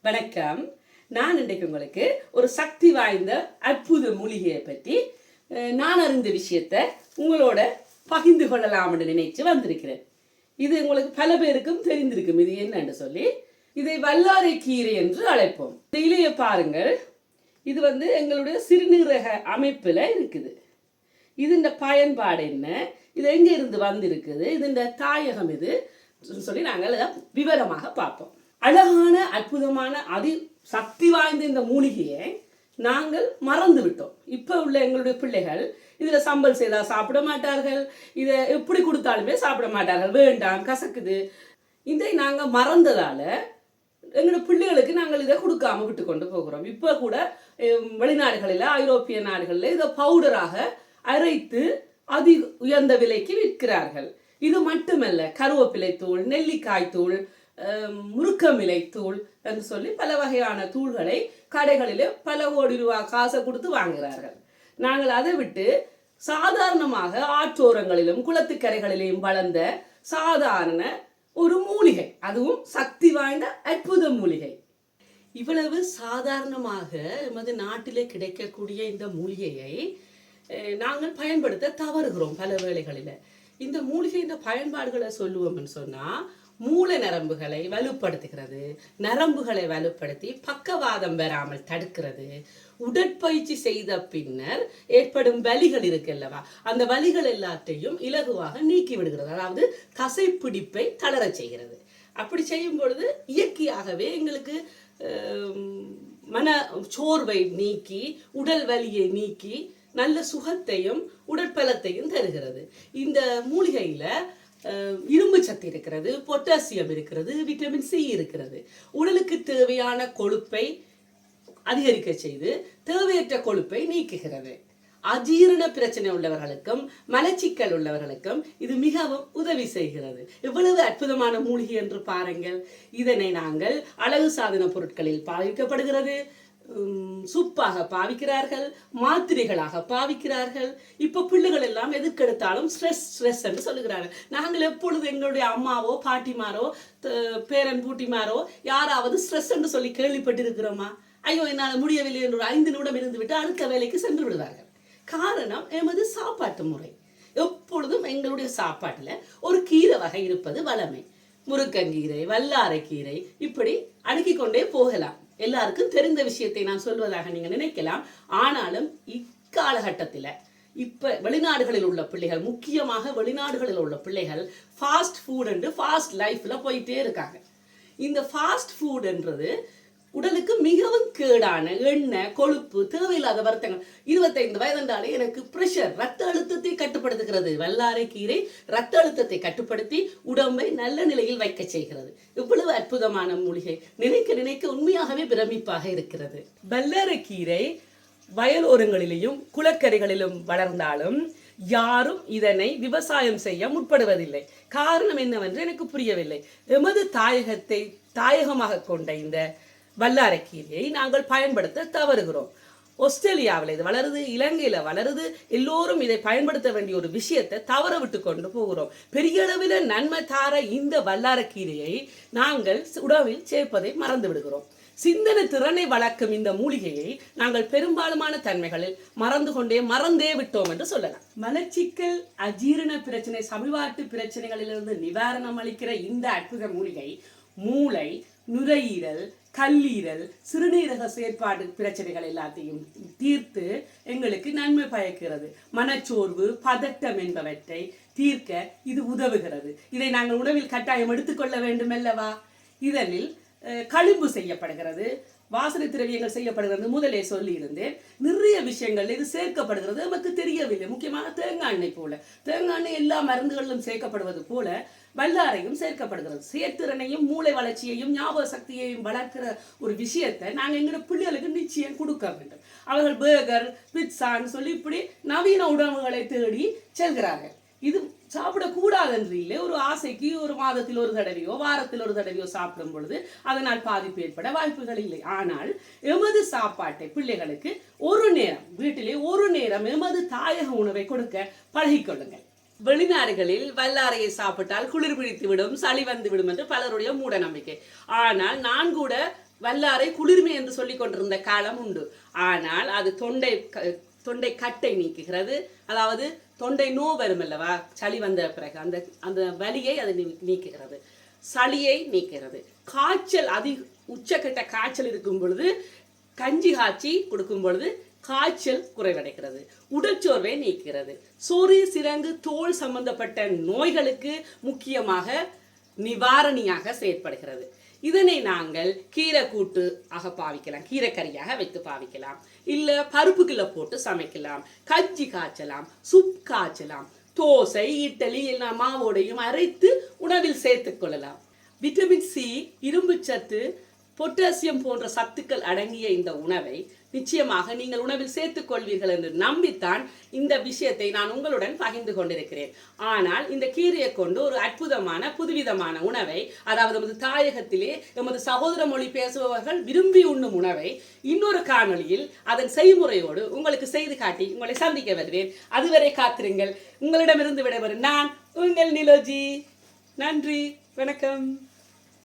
வணக்கம். நான் இன்றைக்கு உங்களுக்கு ஒரு சக்தி வாய்ந்த அற்புத மூலிகையை பற்றி நான் அறிந்த விஷயத்தை உங்களோட பகிர்ந்து கொள்ளலாம் நினைச்சு வந்திருக்கிறேன். இது உங்களுக்கு பல பேருக்கும் தெரிந்திருக்கும். இது என்னன்னு சொல்லி இதை வல்லாரை கீரை என்று அழைப்போம். இந்த இலையை பாருங்கள். இது எங்களுடைய சிறுநீரக அமைப்பில் இருக்குது. இதன் பயன்பாடு என்ன, இது எங்கே இருந்து வந்திருக்குது, இதன் தாயகம் இது சொல்லி நாங்கள் விவரமாக பார்ப்போம். அழகான அற்புதமான அதி சக்தி வாய்ந்த இந்த மூலிகையை நாங்கள் மறந்து விட்டோம். இப்போ உள்ள எங்களுடைய பிள்ளைகள் இதில் சம்பல் செய்தால் சாப்பிட மாட்டார்கள், இதை எப்படி கொடுத்தாலுமே சாப்பிட மாட்டார்கள், வேண்டாம் கசக்குது. இதை நாங்கள் மறந்ததால் எங்களோட பிள்ளைகளுக்கு நாங்கள் இதை கொடுக்காம விட்டு கொண்டு போகிறோம். இப்போ கூட வெளிநாடுகளில், ஐரோப்பிய நாடுகளில் இதை பவுடராக அரைத்து அதி உயர்ந்த விலைக்கு விற்கிறார்கள். இது மட்டுமல்ல, கருவேப்பிலை தூள், நெல்லிக்காய் தூள், முருக்கமிலை தூள் என்று சொல்லி பல வகையான தூள்களை கடைகளிலே பல கோடி ரூபாய் காசை கொடுத்து வாங்குகிறார்கள். நாங்கள் அதை விட்டு சாதாரணமாக ஆற்றோரங்களிலும் குளத்துக்கரைகளிலும் வளர்ந்த சாதாரண ஒரு மூலிகை, அதுவும் சக்தி வாய்ந்த அற்புத மூலிகை. இவ்வளவு சாதாரணமாக எமது நாட்டிலே கிடைக்கக்கூடிய இந்த மூலிகையை நாங்கள் பயன்படுத்த தவறுகிறோம் பல வேளைகளில். இந்த மூலிகை இந்த பயன்பாடுகளை சொல்லுவோம்னு சொன்னால், மூளை நரம்புகளை வலுப்படுத்துகிறது, நரம்புகளை வலுப்படுத்தி பக்கவாதம் வராமல் தடுக்கிறது, உடற்பயிற்சி செய்த பின்னர் ஏற்படும் வலிகள் இருக்குல்லவா, அந்த வலிகள் எல்லாத்தையும் இலகுவாக நீக்கி விடுகிறது. அதாவது தசைப்பிடிப்பை தளர செய்கிறது. அப்படி செய்யும் பொழுது இயற்கையாகவே எங்களுக்கு மன சோர்வை நீக்கி, உடல் வலியை நீக்கி, நல்ல சுகத்தையும் உடற்பலத்தையும் தருகிறது. இந்த மூலிகையில இரும்பு சத்து இருக்கிறது, பொட்டாசியம் இருக்கிறது, விட்டமின் சி இருக்கிறது. உடலுக்கு தேவையான கொழுப்பை அதிகரிக்க செய்து தேவையற்ற கொழுப்பை நீக்குகிறது. அஜீரண பிரச்சனை உள்ளவர்களுக்கும் மலச்சிக்கல் உள்ளவர்களுக்கும் இது மிகவும் உதவி செய்கிறது. எவ்வளவு அற்புதமான மூலிகை என்று பாருங்கள். இதனை நாங்கள் அழகு சாதன பொருட்களில் பாவிக்கப்படுகிறது, சூப்பாக பாவிக்கிறார்கள், மாத்திரைகளாக பாவிக்கிறார்கள். இப்போ பிள்ளைகள் எல்லாம் எதுக்கெடுத்தாலும் ஸ்ட்ரெஸ் ஸ்ட்ரெஸ் என்று சொல்லுகிறார்கள். நாங்கள் எப்பொழுது எங்களுடைய அம்மாவோ பாட்டிமாரோ பேரன் பூட்டிமாரோ யாராவது ஸ்ட்ரெஸ் என்று சொல்லி கேள்விப்பட்டிருக்கிறோமா? ஐயோ என்னால் முடியவில்லை என்று 5 நிமிடம் இருந்து விட்டு அடுத்த வேலைக்கு சென்று விடுவார்கள். காரணம் எமது சாப்பாட்டு முறை. எப்பொழுதும் எங்களுடைய சாப்பாட்டில் ஒரு கீரை வகை இருப்பது வளமை. முருங்கங்கீரை, வல்லாரை கீரை, இப்படி அடுக்கிக் கொண்டே போகலாம். எல்லாருக்கும் தெரிந்த விஷயத்தை நான் சொல்வதாக நீங்க நினைக்கலாம். ஆனாலும் இக்காலகட்டத்தில் இப்ப வெளிநாடுகளில் உள்ள பிள்ளைகள், முக்கியமாக வெளிநாடுகளில் உள்ள பிள்ளைகள் ஃபாஸ்ட் ஃபுட் என்று ஃபாஸ்ட் லைஃப்ல போயிட்டே இருக்காங்க. இந்த ஃபாஸ்ட் ஃபுட் என்றது உடலுக்கு மிகவும் கேடான எண்ணெய், கொழுப்பு, தேவையில்லாத வருத்தங்கள். 25 வயது என்றாலே எனக்கு பிரஷர், ரத்த அழுத்தத்தை கட்டுப்படுத்துகிறது. வல்லாரை கீரை ரத்த அழுத்தத்தை கட்டுப்படுத்தி உடம்பை நல்ல நிலையில் வைக்க செய்கிறது. இவ்வளவு அற்புதமான மூலிகை நினைக்க நினைக்க உண்மையாகவே பிரமிப்பாக இருக்கிறது. வல்லாரை கீரை வயலோரங்களிலும் குளக்கரைகளிலும் வளர்ந்தாலும் யாரும் இதனை விவசாயம் செய்ய முற்படுவதில்லை. காரணம் என்னவென்று எனக்கு புரியவில்லை. எமது தாயகத்தை தாயகமாக கொண்ட இந்த வல்லாரை கீரையை நாங்கள் பயன்படுத்த தவறுகிறோம். ஆஸ்திரேலியாவில் இது வளருது, இலங்கையில வளருது. எல்லோரும் இதை பயன்படுத்த வேண்டிய ஒரு விஷயத்தை தவற விட்டு கொண்டு போகிறோம். பெரிய அளவில் நன்மை தார இந்த வல்லாரை கீரையை நாங்கள் உணவில் சேர்ப்பதை மறந்து விடுகிறோம். சிந்தனை திறனை வளர்க்கும் இந்த மூலிகையை நாங்கள் பெரும்பாலுமான தன்மைகளில் மறந்தே விட்டோம் என்று சொல்லலாம். மலச்சிக்கல், அஜீரண பிரச்சனை, சமிழ்வாட்டு பிரச்சனைகளிலிருந்து நிவாரணம் அளிக்கிற இந்த அற்புத மூலிகை மூளை, நுரையீரல், கல்லீரல், சிறுநீரக செயற்பாடு பிரச்சனைகள் எல்லாத்தையும் தீர்த்து எங்களுக்கு நன்மை பயக்கிறது. மனச்சோர்வு, பதட்டம் என்பவற்றை தீர்க்க இது உதவுகிறது. இதை நாங்கள் உணவில் கட்டாயம் எடுத்துக்கொள்ள வேண்டும் அல்லவா? இதனில் களிம்பு செய்யப்படுகிறது, வாசனை திரவியங்கள் செய்யப்படுகிறது. முதலே சொல்லி இருந்தேன். நிறைய விஷயங்கள் இது சேர்க்கப்படுகிறது, நமக்கு தெரியவில்லை. முக்கியமாக தேங்காய் எண்ணெய் போல, தேங்காய் எண்ணெய் எல்லா மருந்துகளிலும் சேர்க்கப்படுவது போல வல்லாரையும் சேர்க்கப்படுகிறது. செயற்திறனையும் மூளை வளர்ச்சியையும் ஞாபக சக்தியையும் வளர்க்கிற ஒரு விஷயத்தை நாங்கள் எங்களோட பிள்ளைகளுக்கு நிச்சயம் கொடுக்க வேண்டும். அவர்கள் பேர்கர், பிட்சான்னு சொல்லி இப்படி நவீன உணவுகளை தேடி செல்கிறார்கள். இது சாப்பிடக்கூடாது என்று இல்லை, ஒரு ஆசைக்கு ஒரு மாதத்தில் ஒரு தடவையோ வாரத்தில் ஒரு தடவையோ சாப்பிடும் பொழுது அதனால் பாதிப்பு ஏற்பட வாய்ப்புகள் இல்லை. ஆனால் எமது சாப்பாட்டை பிள்ளைகளுக்கு ஒரு நேரம், வீட்டிலே ஒரு நேரம் எமது தாயக உணவை கொடுக்க பழகிக்கொள்ளுங்கள். வெளிநாடுகளில் வல்லாரையை சாப்பிட்டால் குளிர் பிடித்து விடும், சளி வந்து விடும் என்று பலருடைய மூட நம்பிக்கை. ஆனால் நான் கூட வல்லாரை குளிர்மை என்று சொல்லிக் கொண்டிருந்த காலம் உண்டு. ஆனால் அது தொண்டை கட்டை நீக்குகிறது. அதாவது தொண்டை நோ வரும் அல்லவா, சளி வந்த பிறகு அந்த அந்த வலியை அது நீக்குகிறது, சளியை நீக்கிறது. காய்ச்சல் உச்சக்கட்ட காய்ச்சல் இருக்கும் பொழுது கஞ்சி காய்ச்சி கொடுக்கும் பொழுது காய்ச்சல் குறைவடைகிறது, உடற்சோர்வை நீக்கிறது. சொறி சிரங்கு தோல் சம்பந்தப்பட்ட நோய்களுக்கு முக்கியமாக நிவாரணியாக செயற்படுகிறது. இதனை நாங்கள் கீரை கூட்டு ஆக பாவிக்கலாம், கீரைக்கறியாக வைத்து பாவிக்கலாம், இல்ல பருப்புக்குள்ள போட்டு சமைக்கலாம், கஞ்சி காய்ச்சலாம், சுப் காய்ச்சலாம், தோசை இட்லி எல்லாம் மாவோடையும் அரைத்து உணவில் சேர்த்துக் கொள்ளலாம். விட்டமின் சி, இரும்பு சத்து, பொட்டாசியம் போன்ற சத்துக்கள் அடங்கிய இந்த உணவை நிச்சயமாக நீங்கள் உணவில் சேர்த்துக் கொள்வீர்கள் என்று நம்பித்தான் இந்த விஷயத்தை நான் உங்களுடன் பகிர்ந்து கொண்டிருக்கிறேன். ஆனால் இந்த கீரையை கொண்டு ஒரு அற்புதமான புதுவிதமான உணவை, அதாவது நமது தாயகத்திலே எமது சகோதர மொழி பேசுபவர்கள் விரும்பி உண்ணும் உணவை இன்னொரு காணொளியில் அதன் செய்முறையோடு உங்களுக்கு செய்து காட்டி உங்களை சந்திக்க வருவேன். அதுவரை காத்திருங்கள். உங்களிடமிருந்து விடைபெறும் நான் உங்கள் நிலோஜி. நன்றி, வணக்கம்.